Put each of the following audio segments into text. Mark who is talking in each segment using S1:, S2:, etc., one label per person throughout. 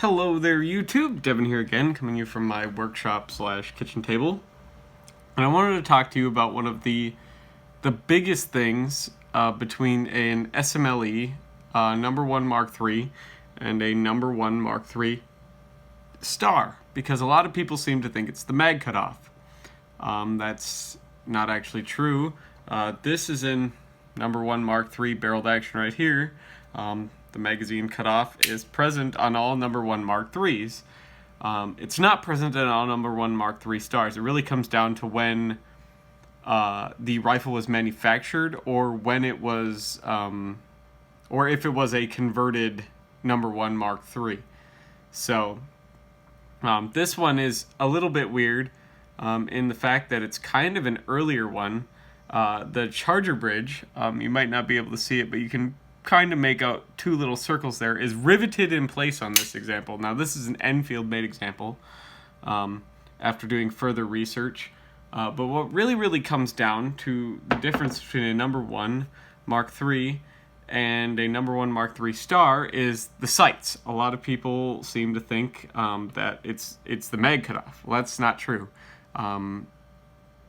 S1: Hello there, YouTube. Devin here again, coming to you from my workshop slash kitchen table. And I wanted to talk to you about one of the biggest things between an SMLE number 1 Mark III and a number 1 Mark III star, because a lot of people seem to think it's the mag cutoff. That's not actually true. This is in number 1 Mark III barreled action right here. The magazine cutoff is present on all number 1 Mark IIIs. It's not present on all number 1 Mark III stars. It really comes down to when the rifle was manufactured, or when it was, or if it was a converted number 1 Mark III. So this one is a little bit weird in the fact that it's kind of an earlier one. The charger bridge, you might not be able to see it, but you can kind of make out two little circles there, is riveted in place on this example. Now this is an Enfield made example after doing further research, but what really comes down to the difference between a number 1 Mark III and a number 1 Mark III star is the sights. A lot of people seem to think that it's the mag cutoff. Well, that's not true.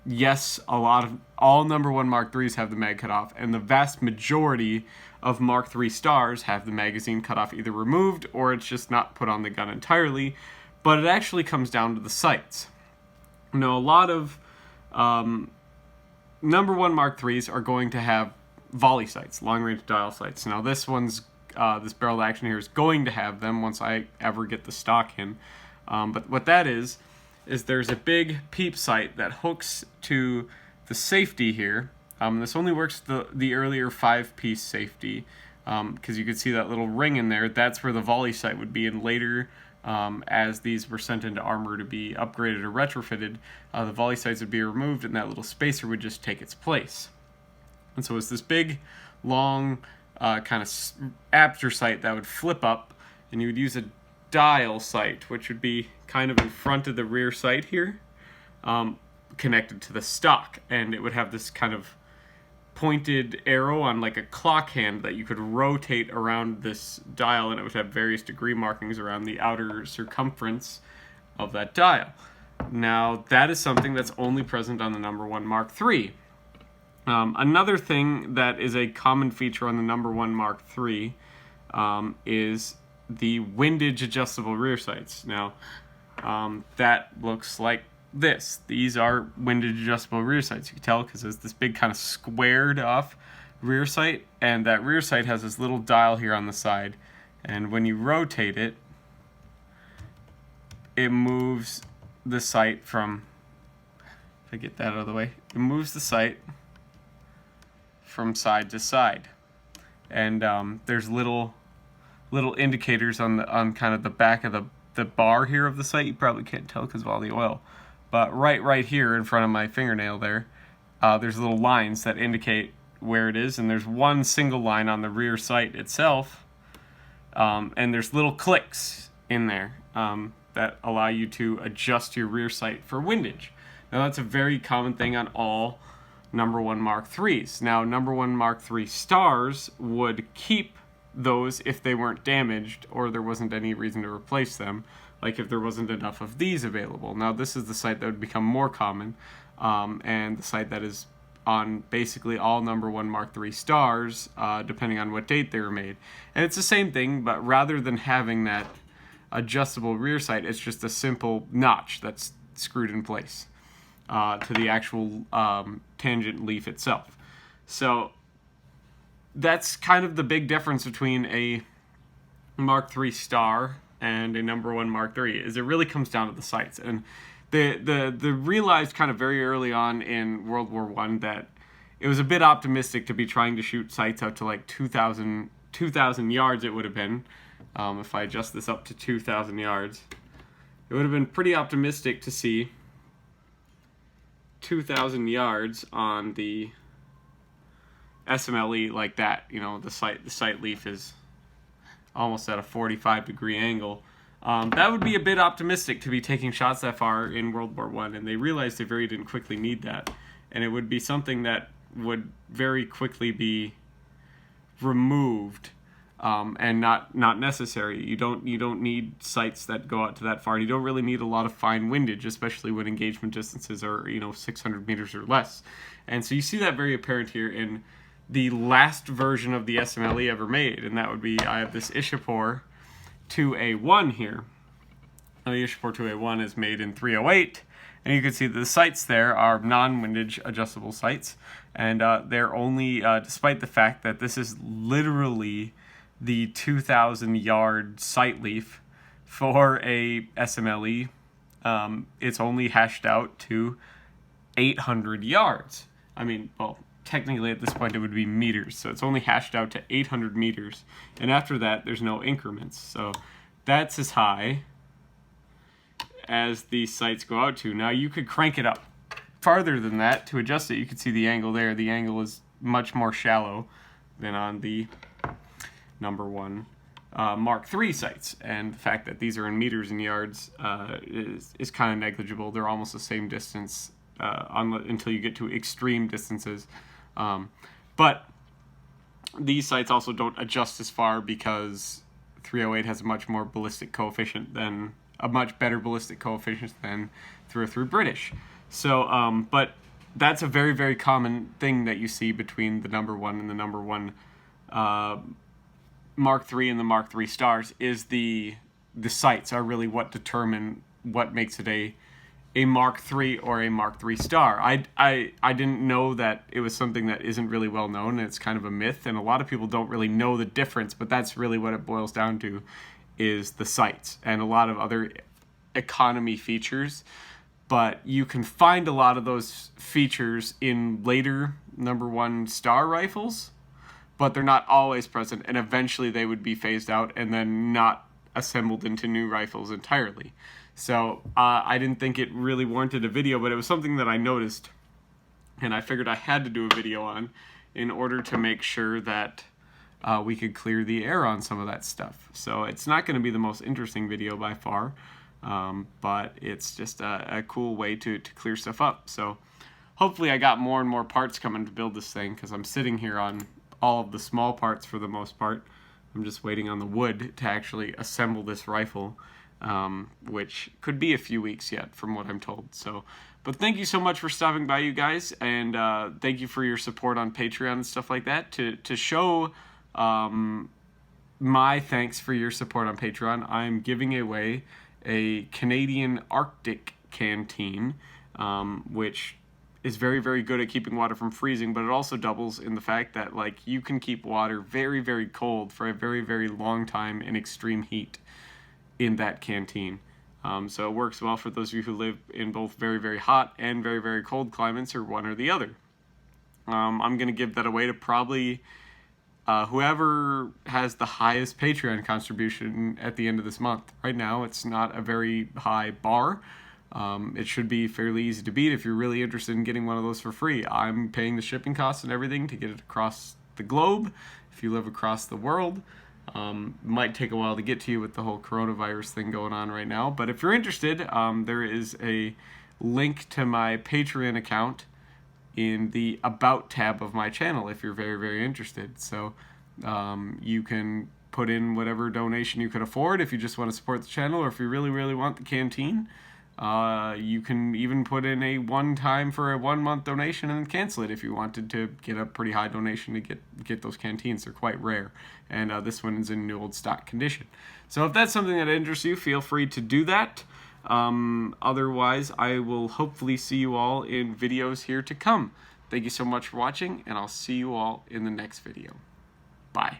S1: Yes, all number 1 Mark IIIs have the mag cutoff, and the vast majority of Mark III stars have the magazine cutoff either removed or it's just not put on the gun entirely, but it actually comes down to the sights. Now, a lot of number 1 Mark IIIs are going to have volley sights, long-range dial sights. Now, this barreled action here is going to have them once I ever get the stock in, but what that is there's a big peep sight that hooks to the safety here. This only works the earlier 5-piece safety, because you could see that little ring in there. That's where the volley sight would be, and later, as these were sent into armor to be upgraded or retrofitted, the volley sights would be removed, and that little spacer would just take its place. And so it's this big, long, kind of aperture sight that would flip up, and you would use a dial sight, which would be kind of in front of the rear sight here, connected to the stock, and it would have this kind of pointed arrow on like a clock hand that you could rotate around this dial, and it would have various degree markings around the outer circumference of that dial. Now, that is something that's only present on the number 1 Mark III. Another thing that is a common feature on the number 1 Mark III is the windage adjustable rear sights. Now, that looks like this. These are windage adjustable rear sights. You can tell because there's this big kind of squared off rear sight, and that rear sight has this little dial here on the side, and when you rotate it, it moves the sight from, if I get that out of the way, it moves the sight from side to side, and there's little indicators on kind of the back of the bar here of the sight. You probably can't tell because of all the oil, but right here in front of my fingernail there, there's little lines that indicate where it is, and there's one single line on the rear sight itself, and there's little clicks in there that allow you to adjust your rear sight for windage. Now, that's a very common thing on all number 1 Mark IIIs. Now, number 1 Mark III stars would keep those if they weren't damaged or there wasn't any reason to replace them, like if there wasn't enough of these available. Now, this is the sight that would become more common, and the sight that is on basically all number 1 Mark III stars, depending on what date they were made. And it's the same thing, but rather than having that adjustable rear sight, it's just a simple notch that's screwed in place to the actual tangent leaf itself. So that's kind of the big difference between a Mark III star and a number 1 Mark III, is it really comes down to the sights. And the realized kind of very early on in World War I that it was a bit optimistic to be trying to shoot sights out to like 2,000 yards. It would have been, if I adjust this up to 2,000 yards, it would have been pretty optimistic to see 2,000 yards on the SMLE like that. You know, the sight leaf is almost at a 45-degree angle. That would be a bit optimistic to be taking shots that far in World War I, and they realized they very didn't quickly need that, and it would be something that would very quickly be removed and not necessary. You don't need sights that go out to that far. You don't really need a lot of fine windage, especially when engagement distances are 600 meters or less. And so you see that very apparent here in the last version of the Smle ever made, and that would be, I have this Ishapore 2A1 here. Now the Ishapore 2A1 is made in 308, and you can see that the sights there are non-windage adjustable sights, and they're only, despite the fact that this is literally the 2,000 yard sight leaf for a Smle, it's only hashed out to 800 yards. I mean, well, technically at this point it would be meters, so it's only hashed out to 800 meters, and after that there's no increments. So that's as high as the sights go out to. Now you could crank it up farther than that to adjust it. You can see the angle there. The angle is much more shallow than on the number 1 Mark III sights, and the fact that these are in meters and yards is kind of negligible. They're almost the same distance until you get to extreme distances. But these sights also don't adjust as far because 308 has a much more ballistic coefficient than a much better ballistic coefficient than 303 British. So, but that's a very, very common thing that you see between the number 1 and the number 1 Mark III and the Mark III stars, is the sights are really what determine what makes it a Mark III or a Mark III star. I didn't know that it was something that isn't really well known, and it's kind of a myth, and a lot of people don't really know the difference, but that's really what it boils down to, is the sights and a lot of other economy features. But you can find a lot of those features in later number 1 star rifles, but they're not always present, and eventually they would be phased out and then not assembled into new rifles entirely. So I didn't think it really warranted a video, but it was something that I noticed, and I figured I had to do a video on in order to make sure that we could clear the air on some of that stuff. So it's not going to be the most interesting video by far, but it's just a cool way to clear stuff up. So hopefully I got more and more parts coming to build this thing, because I'm sitting here on all of the small parts for the most part. I'm just waiting on the wood to actually assemble this rifle, which could be a few weeks yet from what I'm told. So, but thank you so much for stopping by, you guys, and thank you for your support on Patreon and stuff like that. To show my thanks for your support on Patreon, I'm giving away a Canadian Arctic canteen, which is very, very good at keeping water from freezing, but it also doubles in the fact that, like, you can keep water very, very cold for a very, very long time in extreme heat in that canteen. So it works well for those of you who live in both very, very hot and very, very cold climates, or one or the other. I'm going to give that away to probably whoever has the highest Patreon contribution at the end of this month. Right now, it's not a very high bar. It should be fairly easy to beat if you're really interested in getting one of those for free. I'm paying the shipping costs and everything to get it across the globe. If you live across the world, might take a while to get to you with the whole coronavirus thing going on right now. But if you're interested, there is a link to my Patreon account in the About tab of my channel if you're very, very interested. So you can put in whatever donation you can afford if you just want to support the channel, or if you really, really want the canteen. You can even put in a one-time for a 1-month donation and then cancel it if you wanted to get a pretty high donation to get those canteens. They're quite rare, and this one is in new old stock condition. So if that's something that interests you, feel free to do that. Otherwise, I will hopefully see you all in videos here to come. Thank you so much for watching, and I'll see you all in the next video. Bye.